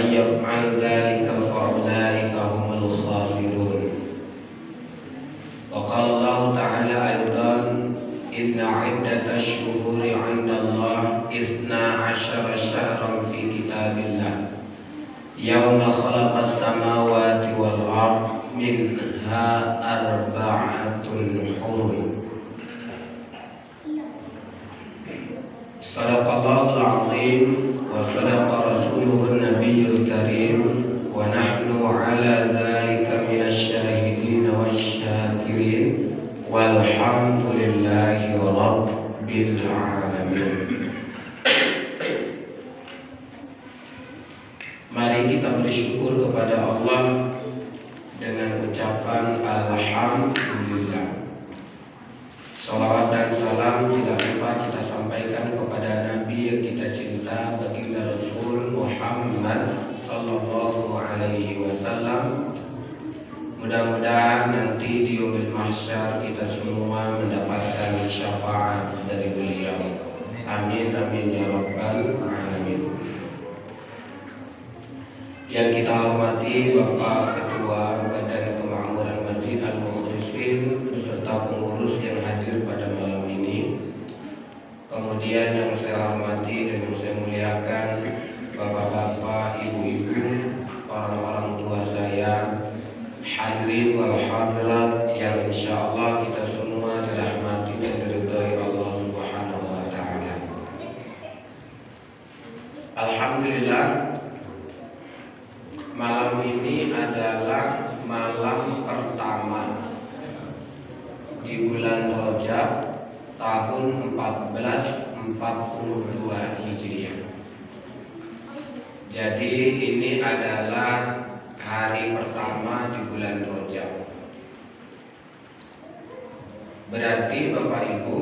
ومن يفعل ذلك فأولئك هم الخاسرون. وقال الله تعالى أيضا إن عدة الشهور عند الله 12 شهرا في كتاب الله يوم خلق السماوات والأرض منها 4 حرم. صدق الله العظيم وصدق رسوله النبي الكريم ونحن على ذلك من الشاهدين والشاكرين والحمد لله رب العالمين. Mari kita bersyukur kepada Allah dengan ucapan Alhamdulillah. Salawat dan salam tidak lupa kita sampaikan kepada Nabi yang kita cinta, baginda Rasul Muhammad Sallallahu Alaihi Wasallam. Mudah-mudahan nanti di yaumil mahsyar kita semua mendapatkan syafaat dari beliau. Amin amin ya rabbal alamin. Yang kita hormati Bapak Ketua Badan Kemakmuran Masjid Al-Mukhlisin beserta pengurus yang hadir pada malam ini. Kemudian yang saya hormati dan yang saya muliakan Bapak-bapak, ibu-ibu, orang-orang tua saya, hadirin wal hadirat yang insyaallah kita semua dirahmati dan diridhai Allah Subhanahu wa taala. Alhamdulillah, malam ini adalah malam pertama di bulan Rajab tahun 1442 Hijriah. Jadi ini adalah hari pertama di bulan Rajab. Berarti Bapak Ibu,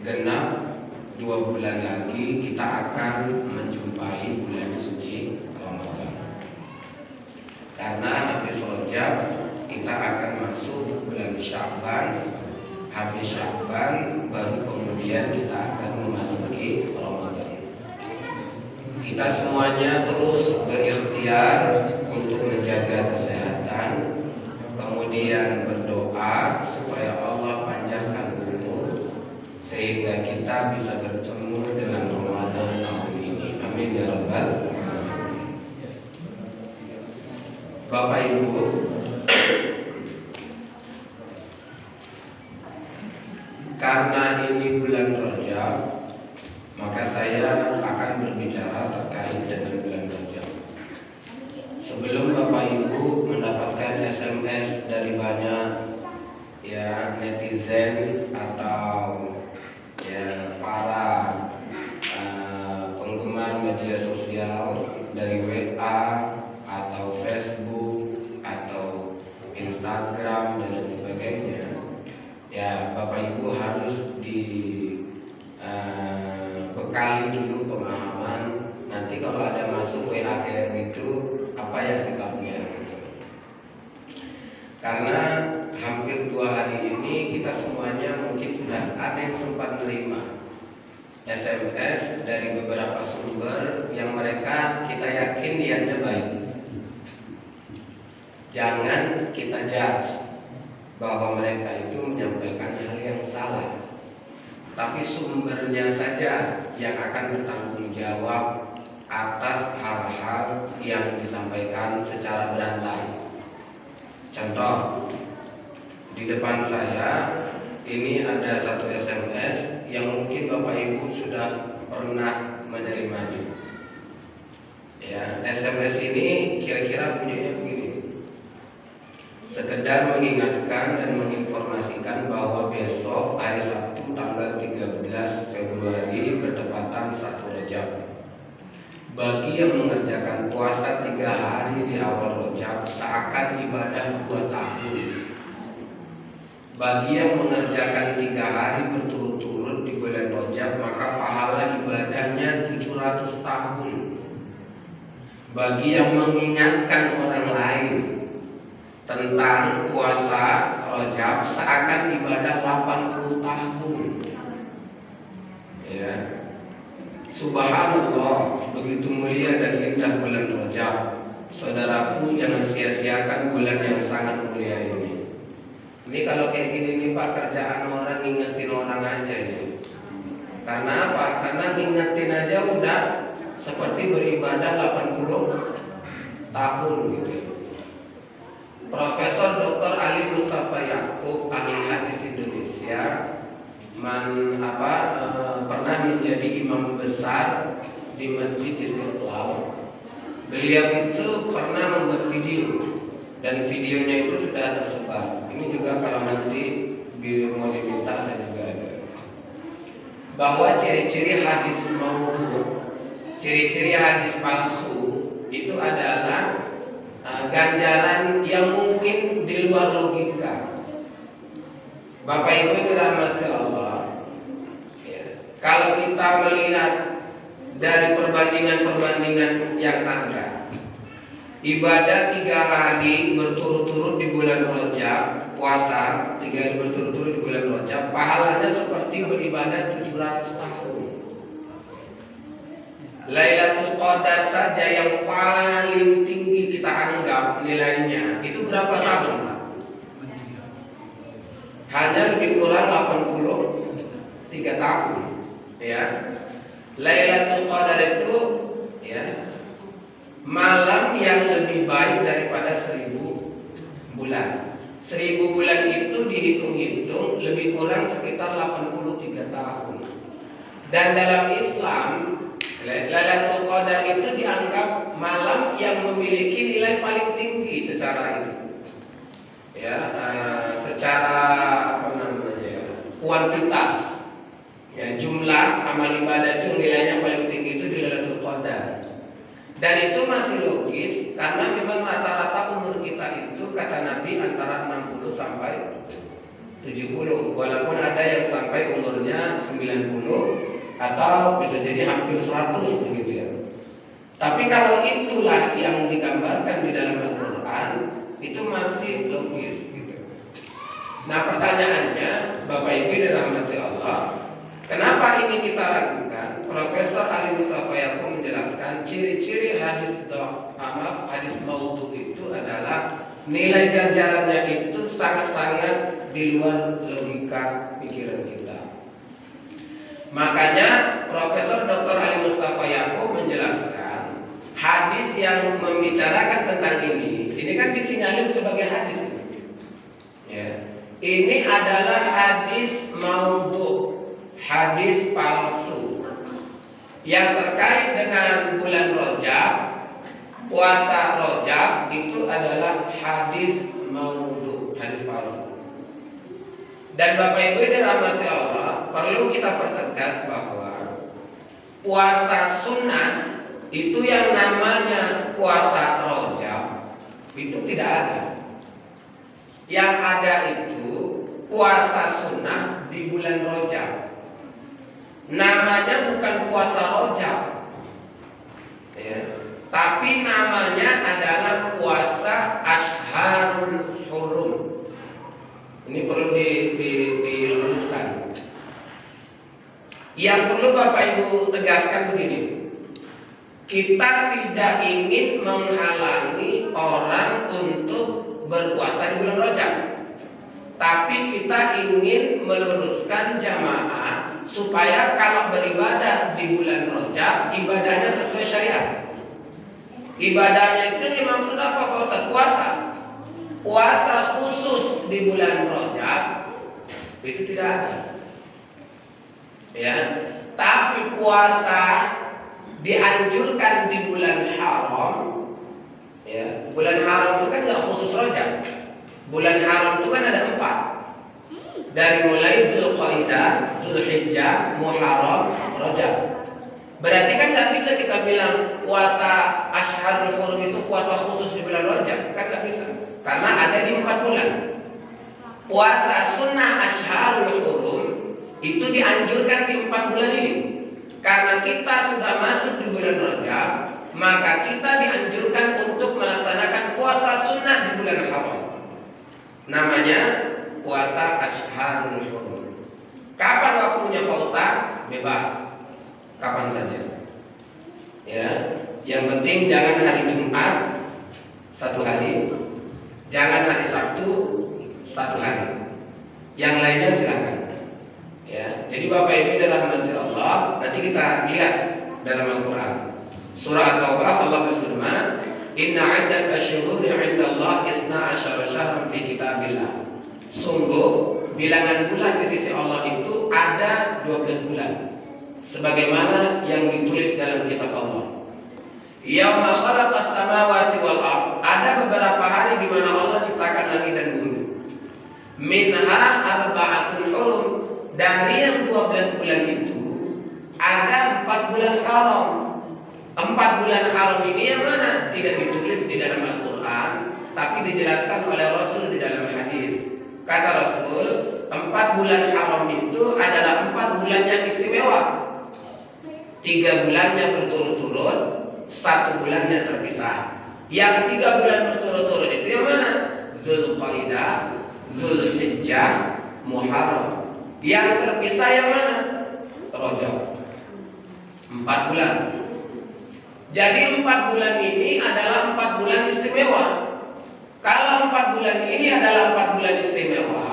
genap 2 bulan lagi kita akan menjumpai bulan suci Ramadan. Karena habis Rajab kita akan masuk bulan Sya'ban. Habis Sya'ban baru kemudian kita akan memasuki Ramadan. Kita semuanya terus berikhtiar untuk menjaga kesehatan, kemudian berdoa supaya Allah panjangkan umur sehingga kita bisa bertemu dengan Ramadan tahun ini. Amin ya rabbal alamin. Bapak Ibu, karena ini bulan Rajab, maka saya akan berbicara terkait dengan bulan Rajab. Sebelum Bapak Ibu mendapatkan SMS dari banyak netizen atau para penggemar media sosial dari WA atau Facebook atau Instagram dan lain sebagainya, Bapak Ibu harus dibekali dulu pemahaman. Nanti kalau ada masuk WA kayak gitu, apa ya sikapnya? Karena hampir 2 hari ini kita semuanya mungkin sudah ada yang sempat menerima SMS dari beberapa sumber yang mereka kita yakin niatnya baik. Jangan kita judge bahwa mereka itu menyampaikan hal yang salah, tapi sumbernya saja yang akan bertanggung jawab atas hal-hal yang disampaikan secara berantai. Contoh, di depan saya ini ada satu SMS yang mungkin Bapak Ibu sudah pernah menerimanya. SMS ini kira-kira bunyinya begini. Sekedar mengingatkan dan menginformasikan bahwa besok hari Sabtu tanggal 13 Februari bertepatan 1 Rajab. Bagi yang mengerjakan puasa 3 hari di awal Rajab seakan ibadah 2 tahun. Bagi yang mengerjakan 3 hari berturut-turut di bulan Rajab maka pahala ibadahnya 700 tahun. Bagi yang mengingatkan orang lain tentang puasa Rajab seakan ibadah 80 tahun. Subhanallah, begitu mulia dan indah bulan Rajab. Saudaraku, jangan sia-siakan bulan yang sangat mulia ini. Ini kalau kayak gini nih Pak, kerjaan orang ngingetin orang aja ini. Karena apa? Karena ngingetin aja udah seperti beribadah 80 tahun gitu. Profesor Dr. Ali Mustafa Yakub, ahli hadis Indonesia, pernah menjadi imam besar di Masjid Istiqlal. Beliau itu pernah membuat video dan videonya itu sudah tersebar. Ini juga kalau nanti mau diminta saya juga ada. Bahwa ciri-ciri hadis maudhu, ciri-ciri hadis palsu itu adalah ganjaran yang mungkin di luar logika. Bapak Ibu dirahmati Allah. Ya. Kalau kita melihat dari perbandingan-perbandingan yang ada, ibadah 3 hari berturut-turut di bulan Rajab, puasa 3 hari berturut-turut di bulan Rajab, pahalanya seperti beribadah 700 tahun. Lailatul Qadar saja yang paling tinggi kita anggap nilainya itu berapa tahun, Pak? Hanya lebih kurang 83 tahun, ya. Lailatul Qadar itu, ya, malam yang lebih baik daripada 1000 bulan. 1000 bulan itu dihitung-hitung lebih kurang sekitar 83 tahun. Dan dalam Islam, Lailatul Qadar itu dianggap malam yang memiliki nilai paling tinggi secara ini, ya, secara kuantitas, ya, jumlah amal ibadah itu nilainya paling tinggi itu di Lailatul Qadar. Dan itu masih logis karena memang rata-rata umur kita itu kata Nabi antara 60 sampai 70, walaupun ada yang sampai umurnya 90 atau bisa jadi hampir 100 begitu ya. Tapi kalau itulah yang digambarkan di dalam Al-Quran, itu masih logis gitu. Nah, pertanyaannya, Bapak Ibu dirahmati Allah, kenapa ini kita ragukan? Profesor Ali Mustafa Yakub menjelaskan ciri-ciri hadis maudhu itu adalah nilai ganjarannya itu sangat-sangat di luar logika pikiran kita. Makanya Profesor Dr. Ali Mustafa Yakub menjelaskan hadis yang membicarakan tentang ini kan disinyalir sebagai hadis ini. Ya. Ini adalah hadis maudhu, hadis palsu yang terkait dengan bulan Rajab, puasa Rajab itu adalah hadis maudhu, hadis palsu. Dan Bapak Ibu dirahmati Allah, perlu kita pertegas bahwa puasa sunnah itu yang namanya puasa Rajab itu tidak ada. Yang ada itu puasa sunnah di bulan Rajab. Namanya bukan puasa Rajab, ya, tapi namanya adalah puasa Ashharul Hurum. Ini perlu diluruskan. Yang perlu Bapak Ibu tegaskan begini, kita tidak ingin menghalangi orang untuk berpuasa di bulan Rajab, tapi kita ingin meluruskan jamaah supaya kalau beribadah di bulan Rajab, ibadahnya sesuai syariat. Ibadahnya itu dimaksud apa Pak Ustaz? Puasa khusus di bulan Rajab itu tidak ada, ya. Tapi puasa dianjurkan di bulan haram, ya. Bulan haram itu kan nggak khusus Rajab. Bulan haram itu kan ada 4, dari mulai Zulqaidah, Zulhijjah, Muharram, Rajab. Berarti kan nggak bisa kita bilang puasa Ashharul Hurum itu puasa khusus di bulan Rajab, kan nggak bisa. Karena ada di 4 bulan. Puasa sunnah Ashharul Hurum itu dianjurkan di 4 bulan ini. Karena kita sudah masuk di bulan Rajab, maka kita dianjurkan untuk melaksanakan puasa sunnah di bulan haram. Namanya puasa Ashharul Hurum. Kapan waktunya Pak Ustaz? Bebas. kapan saja. Ya, yang penting jangan hari Jumat satu hari, jangan hari Sabtu satu hari. Yang lainnya silakan. Ya, jadi Bapak Ibu dirahmati Allah, nanti kita lihat dalam Al-Quran. Surah At-Taubah Allah berfirman, Inna 'iddatasyuhuri 'indallah 12 syahran fi kitabillah. Sungguh bilangan bulan di sisi Allah itu ada 12 bulan, sebagaimana yang ditulis dalam kitab Allah. Yauma khalaqas samawati wal ardh. Ada beberapa hari di mana Allah ciptakan langit dan bumi. Minha arba'atun hurum. Dari yang 12 bulan itu ada 4 bulan haram. 4 bulan haram ini yang mana? Tidak ditulis di dalam Al-Quran, tapi dijelaskan oleh Rasul di dalam hadis. Kata Rasul, 4 bulan haram itu adalah 4 bulan yang istimewa. 3 bulannya berturut-turut, 1 bulannya terpisah. Yang 3 bulan berturut-turut itu yang mana? Zulqaidah, Zulhijjah, Muharram. Yang terpisah yang mana? Rajab. 4 bulan. Jadi 4 bulan ini adalah 4 bulan istimewa. Kalau 4 bulan ini adalah 4 bulan istimewa,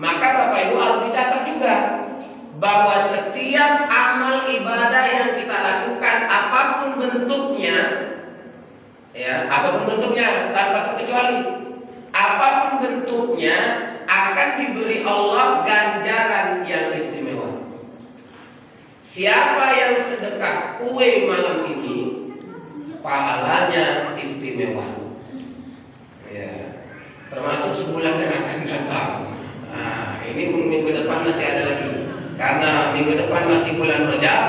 maka Bapak Ibu harus dicatat juga bahwa setiap amal ibadah yang kita lakukan, apapun bentuknya, ya, apapun bentuknya tanpa terkecuali, apapun bentuknya akan diberi Allah ganjaran yang istimewa. Siapa yang sedekah kue malam ini, pahalanya istimewa. Ya, termasuk sebulan yang akan datang. Nah, ini minggu depan masih ada lagi. Karena minggu depan masih bulan Rajab.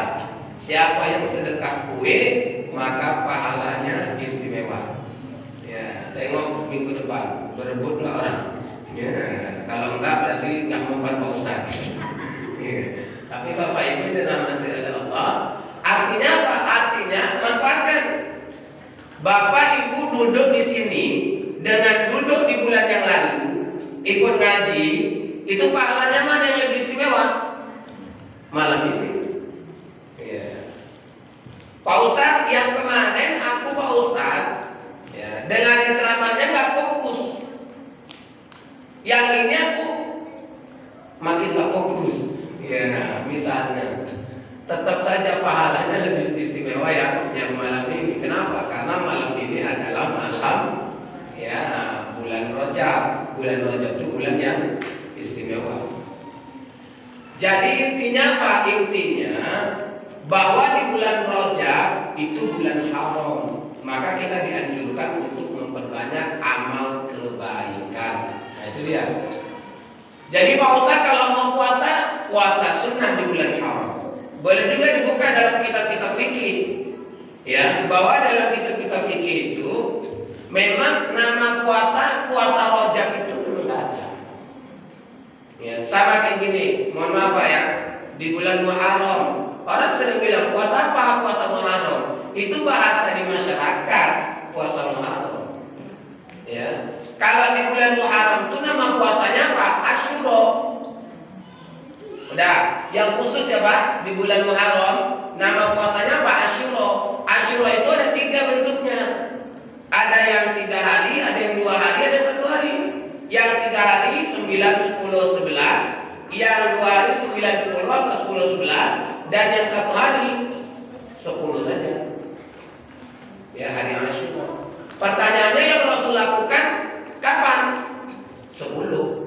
Siapa yang sedekah kue, maka pahalanya istimewa. Ya, tengok minggu depan, berebutlah orang. Ya, kalau enggak berarti enggak mempan Pak Ustaz. Ya. Tapi Bapak Ibu dirahmati oleh Allah, artinya apa? Artinya manfaatkan. Bapak Ibu duduk di sini dengan duduk di bulan yang lalu ikut ngaji, itu pahalanya mana yang lebih istimewa? Malam ini. Ya. Pak Ustaz yang kemarin aku Pak Ustaz, ya, dengan ceramahnya nggak fokus. Yang ini aku makin nggak fokus. Ya, misalnya, tetap saja pahalanya lebih istimewa yang malam ini. Kenapa? Karena malam ini adalah malam, ya, bulan Rajab. Bulan Rajab itu bulan yang istimewa. Jadi intinya apa? Intinya bahwa di bulan Rajab itu bulan haram. Maka kita dianjurkan untuk memperbanyak amal kebaikan. Nah, itu dia. Jadi Pak Ustaz kalau mau puasa, puasa sunnah di bulan haram. Boleh juga dibuka dalam kitab-kitab fikih. Ya, bahwa dalam kitab-kitab fikih itu memang nama puasa Rajab itu memang tidak ada. Ya, sama kayak gini. Mohon maaf Pak ya, di bulan Muharram orang sering bilang puasa apa? Puasa Muharram. Itu bahasa di masyarakat, puasa Muharram. Ya. Kalau di bulan Muharram itu nama puasanya apa? Asyura. Udah, yang khusus ya Pak, di bulan Muharram nama puasanya apa? Asyura. Asyura itu ada 3 bentuknya. Ada yang 3 hari, ada yang 2 hari, ada 1 hari. Yang 3 hari 9, 10, 11, yang 2 hari 9, 10 atau 10, 11, dan yang 1 hari 10 saja. Ya, hari Asyura. Pertanyaannya yang Rasul lakukan kapan? 10.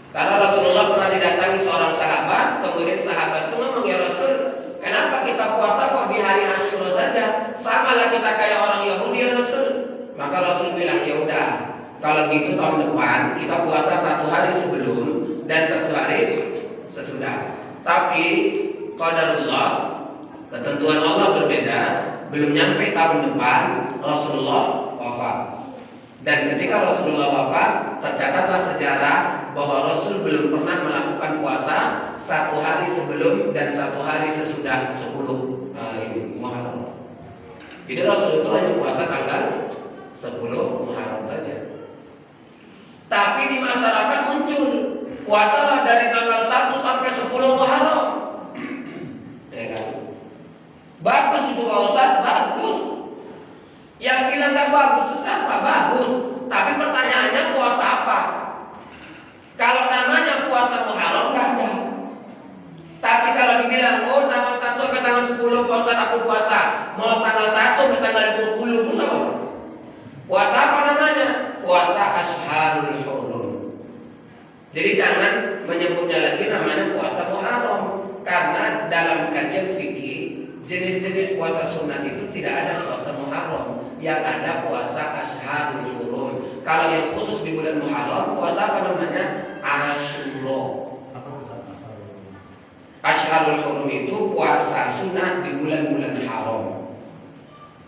Karena Rasulullah pernah didatangi seorang sahabat, kemudian sahabat itu ngomong, ya Rasul, kenapa kita puasa kok di hari Asyura saja? Sama lah kita kayak orang Yahudi ya Rasul. Maka Rasul bilang, ya udah, kalau gitu tahun depan kita puasa 1 hari sebelum dan 1 hari sesudah. Tapi qadarullah, ketentuan Allah berbeda. Belum nyampe tahun depan Rasulullah wafat. Dan ketika Rasulullah wafat, tercatatlah sejarah bahwa Rasul belum pernah melakukan puasa 1 hari sebelum dan 1 hari sesudah 10 Muharram. Jadi Rasul itu hanya puasa tanggal 10 Muharram saja. Tapi di masyarakat muncul puasalah dari tanggal 1 sampai 10 Muharram. Ya kan? Pak Ustadz, bagus. Yang bilang nggak bagus itu siapa? Bagus. Tapi pertanyaannya puasa apa? Kalau namanya puasa Muharram nggak ada. Tapi kalau dibilang, oh tanggal 1 sampai tanggal 10 Pak Ustadz aku puasa, mau tanggal 1 sampai tanggal 20 pun apa? Puasa apa namanya? Puasa Asyharul Hurum. Jadi jangan menyebutnya lagi namanya puasa Muharram, karena dalam kajian fikih jenis-jenis puasa sunat itu tidak ada puasa Muharram, yang ada puasa Asyharul Hurum. Kalau yang khusus di bulan Muharram, puasa apa namanya? Asyura. Asyharul Hurum itu puasa sunat di bulan-bulan haram.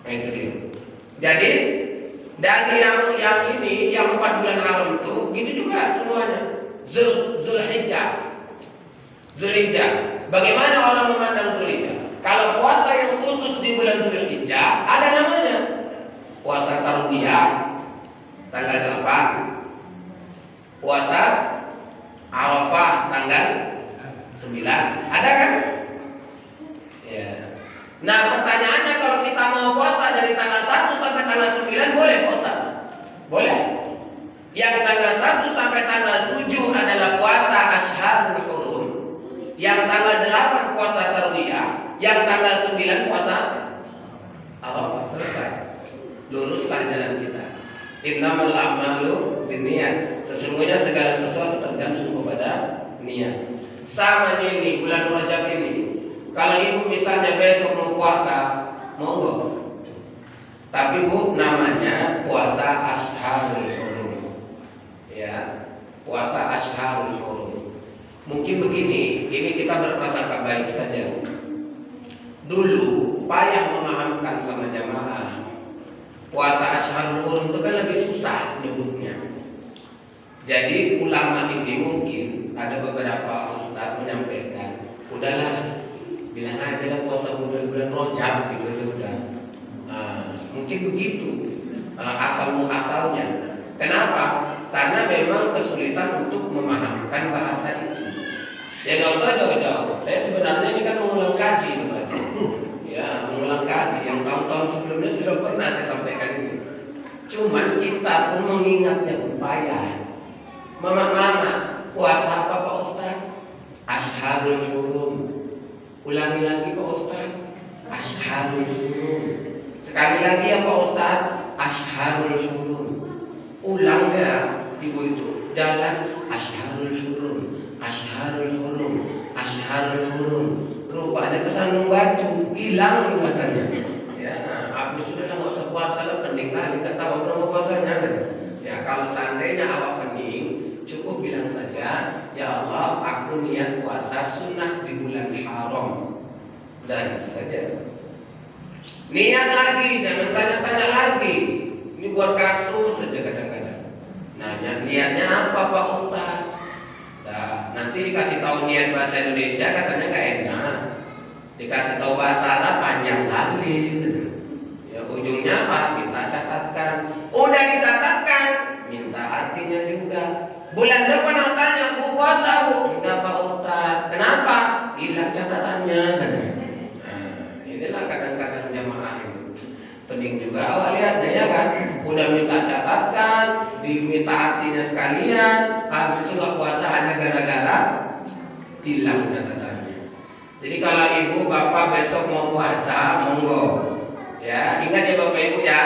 Nah itu dia. Jadi dari yang ini, yang 4 bulan haram itu, gitu juga semuanya. Zulhijjah. Bagaimana orang memandang Zulhijjah? Kalau puasa yang khusus di bulan Zulhijjah ada namanya puasa Tarwiyah tanggal 8, puasa Arafah tanggal 9, ada kan? Ya. Nah pertanyaannya, kalau kita mau puasa dari tanggal 1 sampai tanggal 9 boleh puasa? Boleh. Yang tanggal 1 sampai tanggal 7 adalah puasa Asyharul Hurum. Yang tanggal 8 puasa Tarwiyah. Yang tanggal 9 puasa Arafah. Selesai. Luruslah jalan kita. Innamal a'malu binniyat. Sesungguhnya segala sesuatu tergantung kepada niat. Sama ini bulan Rajab ini. Kalau ibu misalnya besok mau puasa, monggo. Tapi bu, namanya puasa Asyharul Hurum. Ya, puasa Asyharul Hurum. Mungkin begini, ini kita berprasangka baik saja. Dulu payah memahamkan sama jamaah. Puasa Asyharul Hurum itu kan lebih susah nyebutnya. Jadi ulama ini mungkin ada beberapa ustadz menyampaikan, udahlah bilang aja lah puasa bulan Rajab gitu udah. Mungkin begitu asal muasalnya. Kenapa? Karena memang kesulitan untuk memahamkan bahasa itu. Ya nggak usah jauh-jauh. Saya sebenarnya ini kan mengulang kaji, ya mengulang kaji yang tahun-tahun sebelumnya sudah pernah saya sampaikan ini. Cuman kita pun mengingatnya payah. Mama, puasa apa Pak Ustaz? Asyharul Hurum. Ulangi lagi Pak Ustaz. Asyharul Hurum. Sekali lagi ya Pak Ustaz. Asyharul Hurum. Ulang ya ibu itu. Jalan Asyharul Hurum. Asyharul Hurum. Asyharul Hurum. Rupanya kesandung batu. Hilang ingatannya. Ya, aku sudah nggak usah puasa lah, pening kali. Nggak tahu berapa puasanya kan? Ya kalau seandainya awak pening, cukup bilang saja, ya Allah, aku niat puasa sunnah di bulan haram. Dan itu saja. Niat lagi, jangan tanya-tanya lagi. Ini buat kasus saja kadang-kadang. Nanya niatnya apa Pak Ustaz? Nah, nanti dikasih tahu niat bahasa Indonesia katanya nggak enak. Dikasih tahu bahasa Arab panjang kali. Ya ujungnya apa? Minta catatkan. Udah dicatatkan, minta artinya juga. Bulan depan aku tanya, bu puasa bu? Enggak Pak Ustaz. Kenapa? Hilang catatannya. Nah, inilah kadang-kadang jamaah ini. Pening juga awak lihatnya ya kan. Udah minta catatkan, diminta artinya sekalian, habis itu nggak puasa hanya gara-gara hilang catatannya. Jadi kalau ibu bapak besok mau puasa, monggo. Ya ingat ya bapak ibu ya.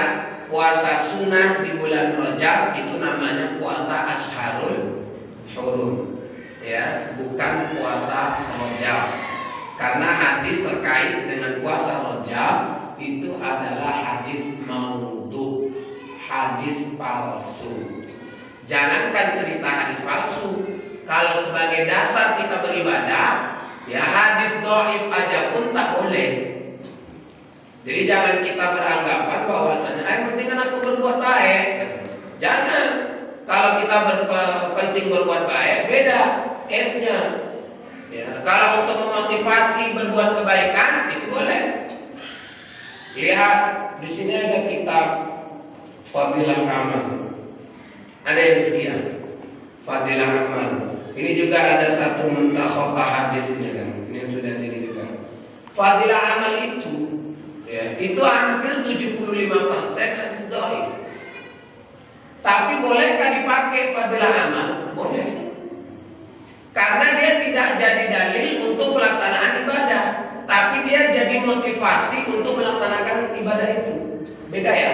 Puasa sunnah di bulan Rajab itu namanya puasa Asyharul Hurum, ya, bukan puasa Rajab. Karena hadis terkait dengan puasa Rajab itu adalah hadis maudhu, hadis palsu. Jangankan cerita hadis palsu, kalau sebagai dasar kita beribadah, ya hadis dhaif aja pun tak boleh. Jadi jangan kita beranggapan bahwasanya yang penting kan aku berbuat baik. Jangan. Kalau kita penting berbuat baik, beda case-nya. Ya, kalau untuk memotivasi berbuat kebaikan itu boleh. Lihat di sini ada kitab Fadilah Amal. Ada yang sekian. Fadilah Amal. Ini juga ada satu muntakhab hadisnya kan. Ini sudah diri juga. Fadilah Amal itu Ya, itu hampir 75% hadis dhaif. Tapi bolehkah dipakai fadilah amal? Boleh. Karena dia tidak jadi dalil untuk pelaksanaan ibadah, tapi dia jadi motivasi untuk melaksanakan ibadah itu. Beda ya.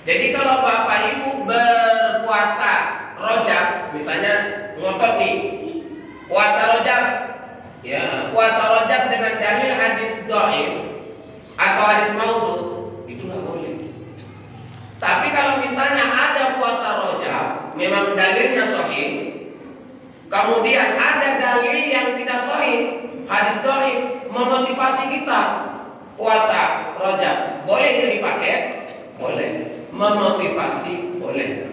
Jadi kalau Bapak Ibu berpuasa Rajab, misalnya ngotot nih, puasa Rajab, ya puasa Rajab dengan dalil hadis dhaif atau hadis maudhu, itu nggak boleh. Tapi kalau misalnya ada puasa Rajab, memang dalilnya sahih, kemudian ada dalil yang tidak sahih, hadis dhaif, memotivasi kita puasa Rajab, boleh itu dipakai? Boleh. Memotivasi boleh.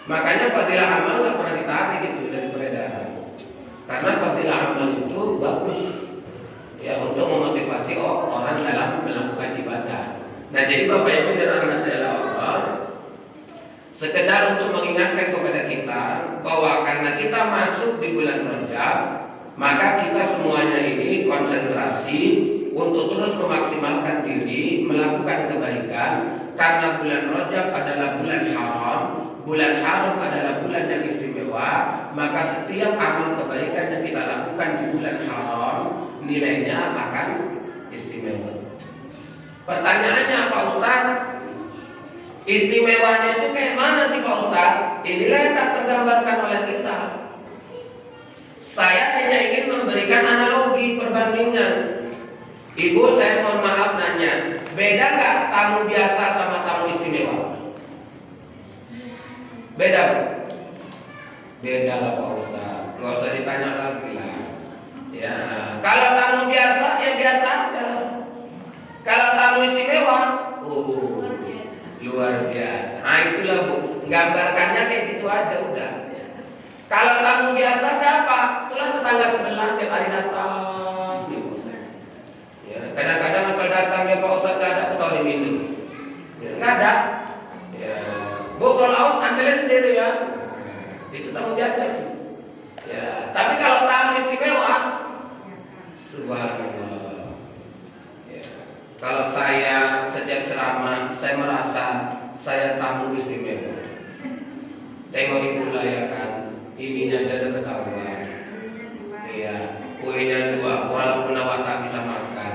Makanya fadilah amal nggak pernah ditarik itu dari peredaran. Karena fadilah amal itu bagus ya untuk memotivasi orang dalam melakukan ibadah. Nah, jadi Bapak Ibu dirahmati Allah, sekedar untuk mengingatkan kepada kita bahwa karena kita masuk di bulan Rajab, maka kita semuanya ini konsentrasi untuk terus memaksimalkan diri melakukan kebaikan. Karena bulan Rajab adalah bulan haram, bulan haram adalah bulan yang istimewa, maka setiap amal kebaikan yang kita lakukan di bulan haram nilainya akan istimewa. Pertanyaannya, Pak Ustadz, istimewanya itu kayak mana sih Pak Ustadz? Inilah yang tak tergambarkan oleh kita. Saya hanya ingin memberikan analogi perbandingan. Ibu, saya mohon maaf nanya, beda nggak tamu biasa sama tamu istimewa? Beda, Bu? Beda lah Pak Ustadz, nggak usah ditanya lagi lah. Ya, kalau tamu biasa ya biasa aja. Kalau tamu istimewa, luar biasa. Nah itulah Bu, gambarkannya kayak gitu aja udah. Kalau tamu biasa siapa? Itulah tetangga sebelah tiap hari datang. Kadang-kadang asal datang ya Pak Ustadz gak ada, ketahui minum. Ya, gak ada. Ya, Bu kalau aus ambilnya sendiri ya. Itu tamu biasa itu. Ya, tapi kalau tamu istimewa, subhanallah. Ya, kalau saya sejak ceramah, saya merasa saya tamu istimewa. Tengok ibu lah ya kan, ininya aja udah ketahuan. Iya, kuenya 2, walaupun awak tak bisa makan.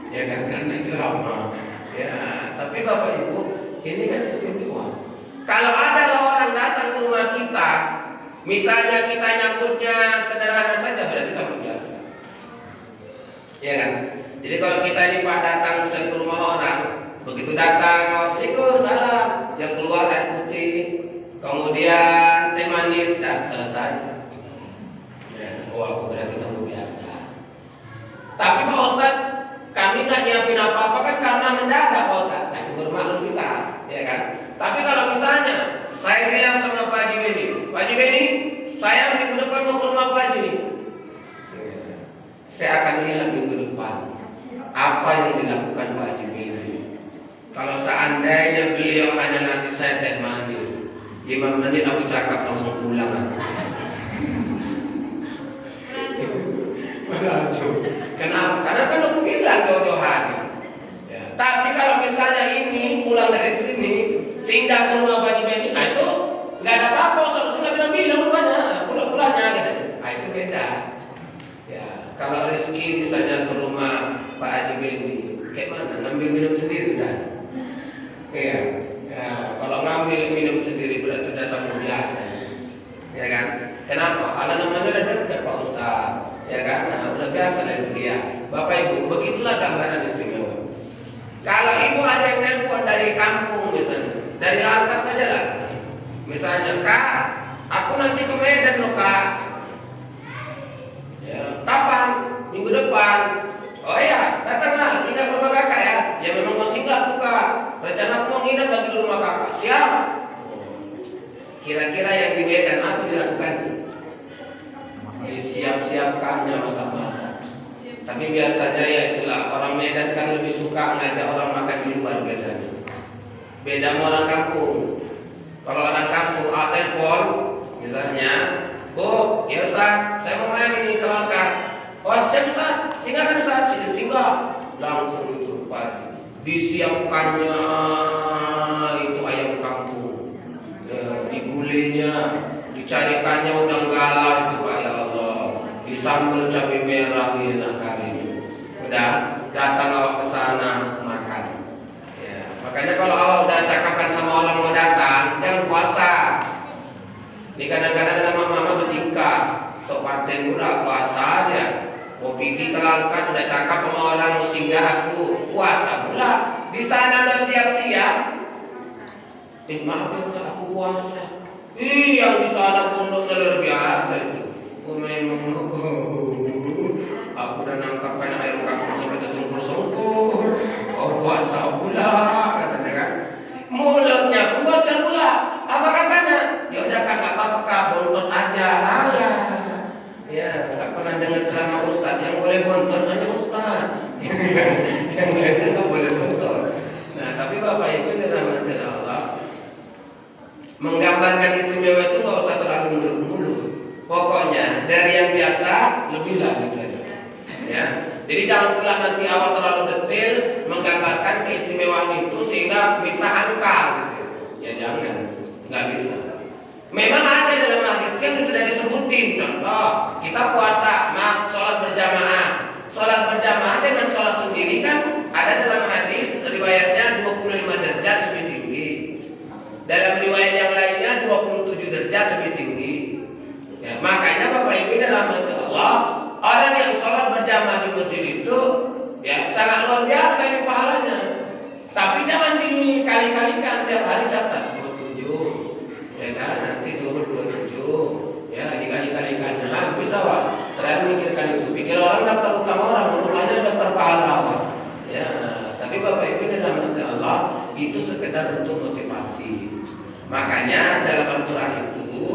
Ya kan, karena ceramah. Ya, tapi Bapak Ibu, ini kan istimewa. Kalau ada orang datang ke rumah kita, misalnya kita nyambutnya sederhana saja, berarti tamu biasa. Ya kan? Jadi kalau kita ini Pak datang misalnya ke rumah orang, begitu datang, assalamualaikum, salam, yang keluar air putih, kemudian teh manis, dan selesai. Ya, aku berarti tamu biasa. Tapi Pak Ustadz, kami nggak nyiapin apa-apa kan karena mendadak Pak Ustadz. Nah, itu baru maklum kita, ya kan? Tapi kalau misalnya saya bilang sama Pak Haji Beni, Pak Haji Beni, saya minggu depan mau ke rumah Pak Haji nih. Saya akan lihat minggu depan apa yang dilakukan Pak Haji Beni. Kalau seandainya beliau hanya ngasih saya teh manis, 5 menit aku cakap langsung pulang aku. Kenapa? Karena kan aku bilang jauh-jauh hari. Ya. Tapi kalau misalnya ini pulang dari sini, singgah ke rumah Pak Haji Beni, nah itu nggak ada apa-apa, saya bilang rupanya, pulang-pulangnya gitu. Nah itu beda. Ya, kalau rezeki misalnya ke rumah Pak Haji Beni, kayak mana? Ngambil minum sendiri dah. Iya. Ya, kalau ngambil minum sendiri berarti udah tamu biasa. Ya kan? Kenapa? Karena namanya udah dekat Pak Ustadz. Ya kan? Nah, udah biasa lah itu ya. Bapak Ibu, begitulah gambaran istimewa. Kalau ibu ada yang nelpon dari kampung misalnya, dari Langkat saja lah. Misalnya, Kak, aku nanti ke Medan loh Kak. Ya, kapan? Minggu depan. Oh iya, datanglah, singgah ke rumah kakak ya. Ya memang mau singgah aku Kak. Rencana aku mau nginep lagi di rumah kakak. Siap. Kira-kira yang di Medan apa dilakukan? Disiap-siapkannya masa-masa. Tapi biasanya ya itulah, orang Medan kan lebih suka ngajak orang makan di luar biasanya. Beda sama orang kampung. Kalau orang kampung telepon misalnya, Bu, ya Ustaz, saya mau main ini ke Langkat. Oh siap Ustaz, singgah kan Ustaz, singgah. Langsung itu Pak Haji. disiapkannya itu ayam kampung, ya, digulingnya, dicarikannya udang galah itu Pak ya Allah, disambal cabai merah enak kali itu. Udah datang awak ke sana makan. Ya, makanya kalau awak udah cakapkan sama orang mau datang, jangan puasa. Ini kadang-kadang ada mama bertingkah, sok paten udah puasa aja. Mau pergi ke Langkat udah cakap sama orang mau singgah aku puasa pula. Di sana udah siap-siap. Maaf ya Kak, aku puasa. Yang di sana pondoknya luar biasa itu. Memang aku udah nangkapkan ayam kampung sampai tersungkur-sungkur. Oh puasa pula katanya kan. Mulutnya pun bocor pula. Apa katanya? Ya udah Kak, gak apa-apa Kak, bontot aja. Alah. Ya, nggak pernah dengar ceramah Ustadz yang boleh bontot hanya Ustadz. Yang lainnya nggak boleh bontot. Nah, tapi Bapak Ibu dirahmati Allah, menggambarkan istimewa itu nggak usah terlalu muluk-muluk. Pokoknya dari yang biasa lebih lagi saja. Ya, jadi jangan pula nanti awal terlalu detail menggambarkan keistimewaan itu sehingga minta angka. Gitu. Ya jangan, nggak bisa. Memang ada dalam hadis yang sudah disebutin. Contoh, kita puasa, sholat berjamaah. Sholat berjamaah dengan sholat sendiri kan ada dalam hadis riwayatnya 25 derajat lebih tinggi. Dalam riwayat yang lainnya 27 derajat lebih tinggi. Ya, makanya Bapak Ibu dalam hati Allah, orang yang sholat berjamaah di masjid itu ya sangat luar biasa ini pahalanya. Tapi jangan dikali-kalikan, tiap hari catat 27. Ya kan, nanti zuhur 27. Ya, dikali-kalikannya habis awak. Terlalu mikirkan itu. Pikir orang daftar utama orang, rupanya daftar pahala awak. Ya, tapi Bapak Ibu dalam hati Allah itu sekedar untuk motivasi. Makanya dalam Al-Quran itu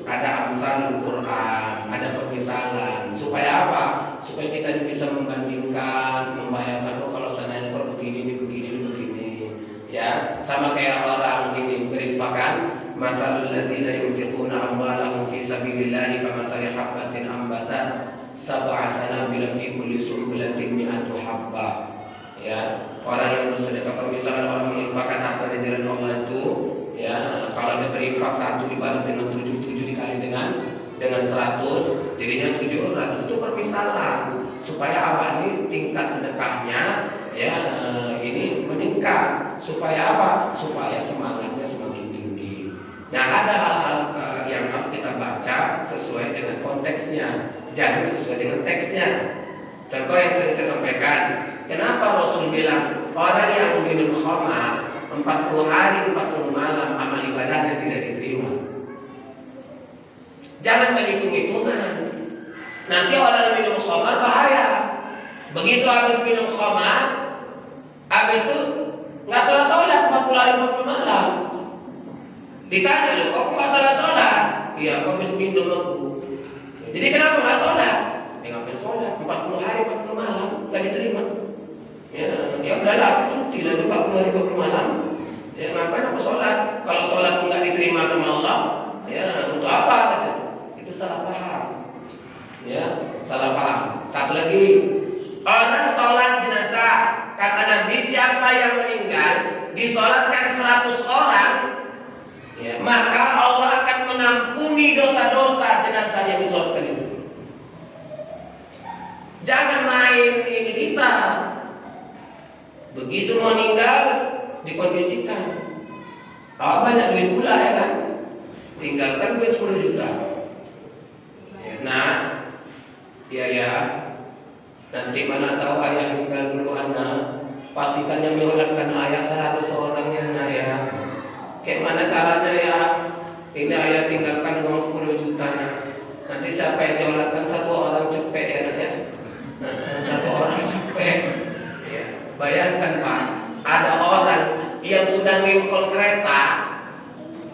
ada amsalul Quran, ada permisalan. Supaya apa? Supaya kita bisa membandingkan, membayangkan oh kalau sananya begini. Ya, sama kayak orang ini berinfakan. Masalul ladzina yunfiquna amwalahum fi sabilillahi kamathali habbatin ambatat sab'a sanabila fi kulli sunbulatin mi'atu habbah. Ya, orang yang bersedekah, misalnya orang menginfakkan harta di jalan Allah itu, ya, kalau dia berinfak 1 dibalas dengan 77 dikali dengan 100, jadinya 700. Itu permisalan supaya awal ini tingkat sedekahnya ya ini meningkat. Supaya apa? Supaya semangatnya semakin tinggi. Nah, ada hal-hal yang harus kita baca sesuai dengan konteksnya, jangan sesuai dengan teksnya. Contoh yang sering saya sampaikan, kenapa Rasul bilang orang yang minum khamar 40 hari 40 malam amal ibadahnya tidak diterima. Jangan berhitung-hitungan. Nanti orang yang minum khamar bahaya. Begitu habis minum khamar, habis itu nggak sholat 40 hari 40 malam. Ditanya loh, kok nggak sholat? Iya, aku habis minum aku. Jadi kenapa nggak sholat? Ya ngapain sholat? 40 hari 40 malam nggak diterima. Ya udahlah, aku cuti lah 40 hari 40 malam. Ya ngapain aku sholat? Kalau sholat pun nggak diterima sama Allah, ya untuk apa? Kata. Itu salah paham. Ya, salah paham. Satu lagi, orang sholat jenazah, kata Nabi siapa yang meninggal disolatkan 100 orang, ya, maka Allah akan mengampuni dosa-dosa jenazah yang disolatkan itu. Jangan main ini kita. Begitu mau meninggal dikondisikan. Banyak duit pula ya kan. Tinggalkan duit 10 juta. Nah, ya. Nanti mana tahu ayah meninggal dulu anak. Pastikan yang menyolatkan ayah 100 orangnya nah ya. Kayak mana caranya ya? Ini ayah tinggalkan uang 10 juta. Nanti siapa yang menyolatkan 1 orang cepet ya nak ya? 1 orang cepet. Ya. Bayangkan Pak, ada orang yang sudah ngimpul kereta.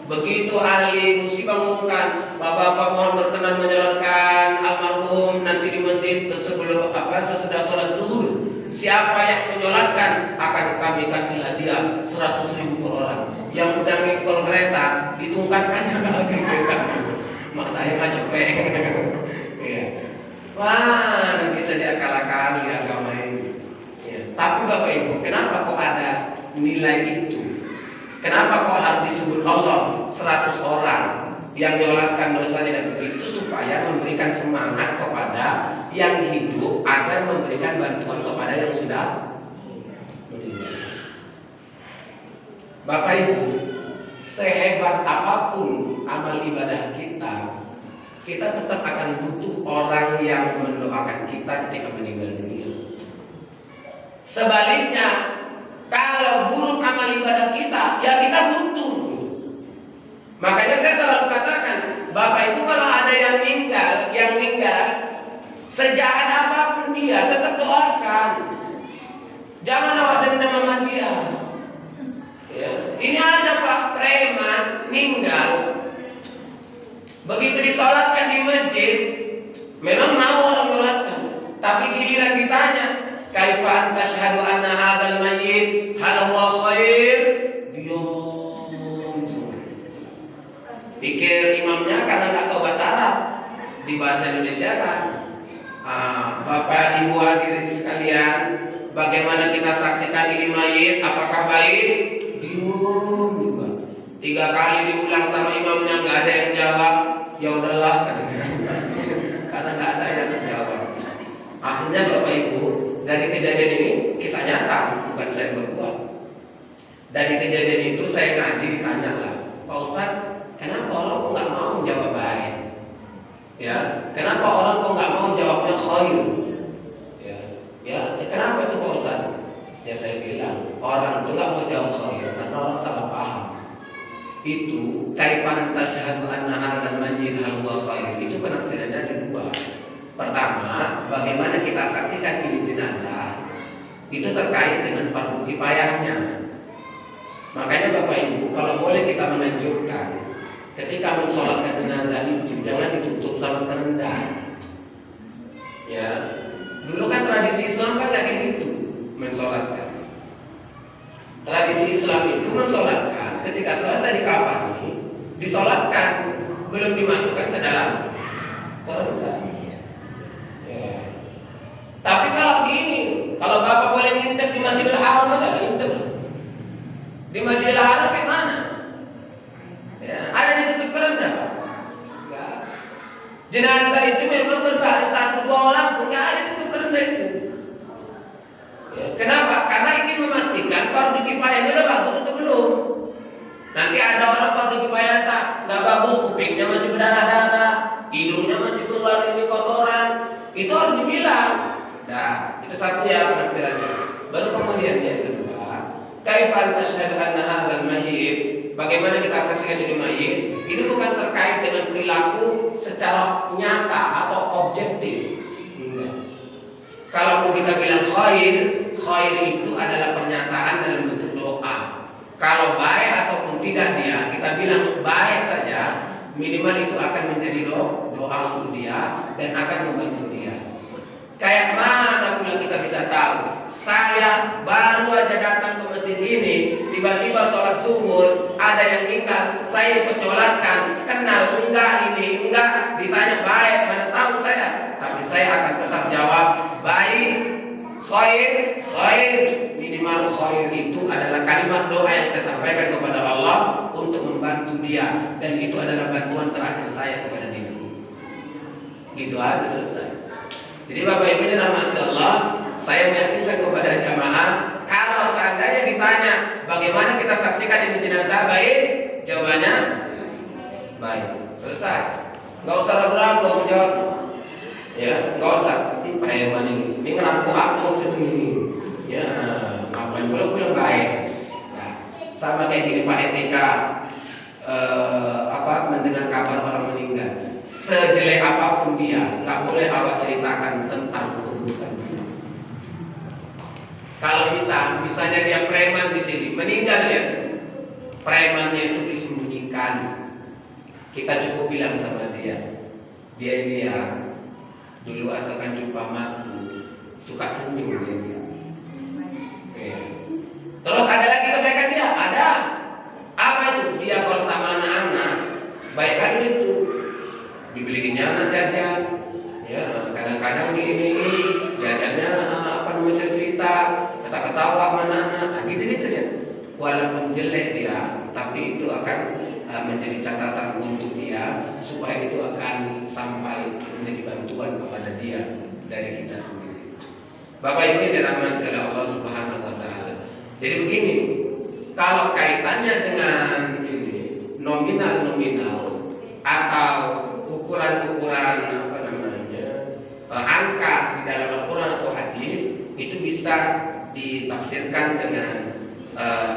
Begitu ahli musibah mengumumkan, Bapak-bapak mohon berkenan menyolatkan almarhum nanti di masjid sesudah sholat zuhur. Siapa yang menyolatkan akan kami kasih hadiah 100.000 per orang. Yang udah ngikul kereta ditungkankannya lagi kereta. Mak saya nggak cepet. Ya. Wah, bisa diakal-akali agama ini. Ya. Tapi Bapak Ibu, kenapa kok ada nilai itu? Kenapa kok harus disebut Allah 100 orang yang nyolatkan dosanya dan begitu, supaya memberikan semangat kepada yang hidup agar memberikan bantuan kepada yang sudah meninggal. Bapak Ibu, sehebat apapun amal ibadah kita, kita tetap akan butuh orang yang mendoakan kita ketika meninggal dunia. Sebaliknya, kalau buruk amal ibadah kita, ya kita butuh. Makanya saya selalu katakan, Bapak Ibu kalau ada yang meninggal, sejahat apapun dia, tetap doakan. Jangan awak dendam sama dia. Ya. Ini ada Pak preman meninggal, begitu disolatkan di masjid, memang mau orang sholatkan, tapi giliran ditanya, kaifa anta syahadu anna hadzal mayyit hal huwa khair, diam semua. Pikir imamnya karena nggak tahu bahasa Arab, di bahasa Indonesia kan. Bapak Ibu hadirin sekalian, bagaimana kita saksikan ini mayit, apakah baik? Diam juga. 3 kali diulang sama imamnya, nggak ada yang jawab. Ya udahlah, katanya. Karena nggak ada yang menjawab. Akhirnya Bapak Ibu, dari kejadian ini kisah nyata, bukan saya berbuat. Dari kejadian itu saya ngaji, ditanya lah, Pak Ustadz, kenapa orang kok nggak mau jawab baik? Ya, kenapa orang kok nggak mau jawabnya khair? Ya, kenapa itu Pak Ustadz? Ya saya bilang, orang itu nggak mau jawab khair karena orang salah paham. Itu kaifa anta syahadu anna hadzal mayyit hal huwa khair, itu penafsirannya ada 2. Pertama, bagaimana kita saksikan ini jenazah, itu terkait dengan fardu kifayahnya. Makanya Bapak Ibu, kalau boleh kita menganjurkan, ketika mensolatkan jenazah itu jangan ditutup sama kerendah. Ya, dulu kan tradisi Islam kan kayak gitu, mensolatkan. Tradisi Islam itu mensolatkan, ketika selesai dikafani, disolatkan, belum dimasukkan ke dalam kerendah. Tapi kalau gini, kalau Bapak boleh ngintip di Masjidil Haram, ada ngintip. Di Masjidil Haram kayak mana? Ya, ada ditutup kerendah, Pak? Enggak. Jenazah itu memang berbaris 1-2 orang pun nggak ada ditutup kerendah itu. Ya, kenapa? Karena ingin memastikan fardu kifayahnya udah bagus atau belum. Nanti ada orang fardu kifayah nggak bagus, kupingnya masih berdarah-darah, hidungnya masih keluar ini kotoran, itu harus dibilang. Nah, itu satu ya penafsirannya. Baru kemudian yang kedua, kaifa anta syahadu anna hadzal mayyit, bagaimana kita saksikan ini mayit? Ini bukan terkait dengan perilaku secara nyata atau objektif. Enggak. Kalau kita bilang khair itu adalah pernyataan dalam bentuk doa. Kalau baik ataupun tidak dia, kita bilang baik saja, minimal itu akan menjadi doa untuk dia dan akan membantu dia. Kayak mana pula kita bisa tahu? Saya baru aja datang ke masjid ini, tiba-tiba sholat zuhur, ada yang meninggal, saya ikut nyolatkan, kenal enggak ini, enggak, ditanya baik, mana tahu saya. Tapi saya akan tetap jawab baik, khair, minimal khair itu adalah kalimat doa yang saya sampaikan kepada Allah untuk membantu dia, dan itu adalah bantuan terakhir saya kepada dia. Gitu aja, selesai. Jadi Bapak Ibu ini rahmati Allah, saya meyakinkan kepada jamaah, kalau seandainya ditanya bagaimana kita saksikan ini jenazah baik, jawabannya baik. Selesai. Nggak usah ragu-ragu menjawab. Ya, nggak usah. Ini preman ini ngerampok aku ini. Ya, ngapain pula baik. Nah, sama kayak gini Pak ETK, mendengar kabar orang meninggal. Sejelek apapun dia, nggak boleh awak ceritakan tentang keburukan dia. Kalau misalnya dia preman di sini, meninggal ya, premannya itu disembunyikan. Kita cukup bilang sama dia ini ya, dulu asalkan jumpa maku, suka senyum dia. Oke. Terus ada lagi kebaikan dia, ada. Apa itu? Dia kalau sama anak-anak, baik kan itu. Dibeliin anak jajan, ya kadang-kadang ini jajannya cerita, ketawa mana-mana, gitu-gitu ya. Walaupun jelek dia, tapi itu akan menjadi catatan untuk dia, supaya itu akan sampai menjadi bantuan kepada dia dari kita sendiri. Bapak Ibu yang dirahmati oleh Allah Subhanahu wa taala. Jadi begini, kalau kaitannya dengan ini nominal-nominal atau ukuran-ukuran angka di dalam Al-Quran atau hadis, itu bisa ditafsirkan dengan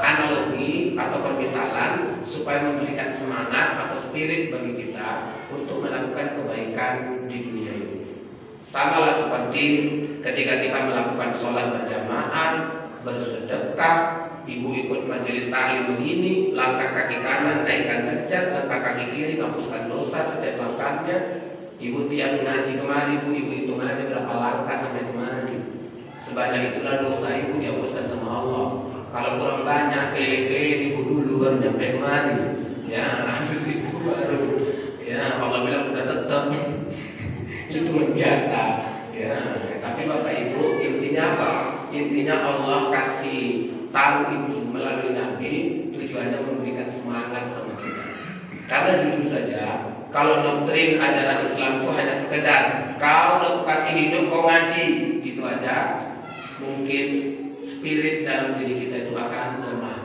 analogi atau permisalan supaya memberikan semangat atau spirit bagi kita untuk melakukan kebaikan di dunia ini. Samalah seperti ketika kita melakukan sholat berjamaah, bersedekah, ibu ikut majelis taklim begini, langkah kaki kanan naikkan derajat, langkah kaki kiri hapuskan dosa setiap langkahnya. Ibu tiap ngaji kemari, ibu hitung aja berapa langkah sampai kemari. Sebanyak itulah dosa ibu dihapuskan sama Allah. Kalau kurang banyak, keliling-keliling ibu dulu baru nyampe kemari. Ya, habis itu baru. Ya, Allah bilang udah tetap. Itu biasa. Ya, tapi Bapak Ibu, intinya apa? Intinya Allah kasih tahu itu melalui Nabi, tujuannya memberikan semangat sama kita. Karena jujur saja, kalau doktrin ajaran Islam itu hanya sekedar kau udah kasih hidup kau ngaji, gitu aja, mungkin spirit dalam diri kita itu akan lemah.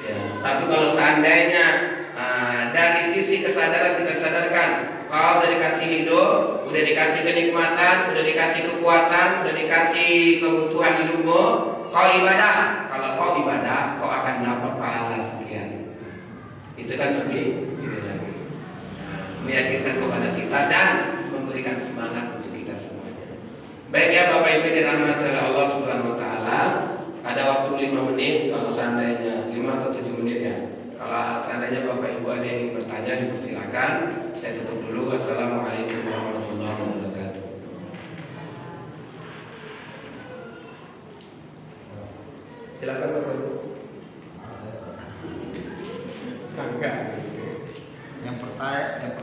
Ya, tapi kalau seandainya dari sisi kesadaran kita sadarkan, kau udah dikasih hidup, udah dikasih kenikmatan, udah dikasih kekuatan, udah dikasih kebutuhan hidupmu, kau ibadah. Kalau kau ibadah, kau akan dapat pahala sekian. Itu kan lebih meyakinkan kepada kita dan memberikan semangat untuk kita semuanya. Baik ya Bapak Ibu dirahmati oleh Allah Subhanahu wa taala. Ada waktu 5 menit kalau seandainya 5 atau 7 menit ya. Kalau seandainya Bapak Ibu ada yang ingin bertanya dipersilakan. Saya tutup dulu. Wassalamualaikum warahmatullahi wabarakatuh. Silakan Bapak Ibu. Yang pertama